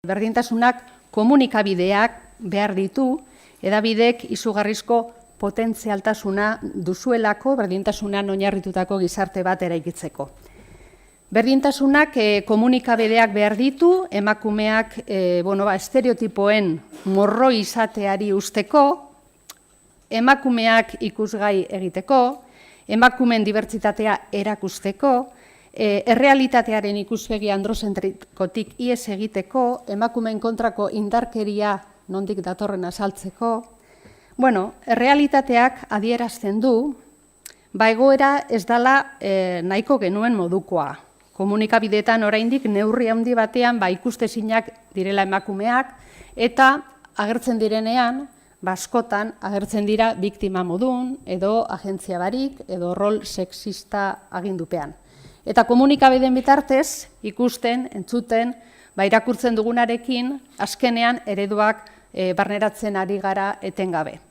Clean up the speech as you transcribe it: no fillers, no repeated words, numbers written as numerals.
Berdintasunak komunikabideak behar ditu, hedabideek izugarrizko potentzialtasuna duzuelako berdintasunan oinarritutako gizarte bat eraikitzeko. Berdintasunak komunikabideak behar ditu, emakumeak estereotipoen morro izateari usteko, emakumeak ikusgai egiteko, emakumeen dibertsitatea erakusteko, errealitatearen ikuspegi androzentrikotik ihes egiteko, emakumeen kontrako indarkeria nondik datorren azaltzeko. Errealitateak adierazten du, egoera ez dela nahiko genuen modukoa. Komunikabideetan oraindik neurri handi batean ikustezinak direla emakumeak, eta agertzen direnean, askotan agertzen dira biktima modun, edo agentzia barik, edo rol sexista agindupean. Eta komunikabideen bitartez, ikusten, entzuten, irakurtzen dugunarekin, azkenean ereduak barneratzen ari gara etengabe.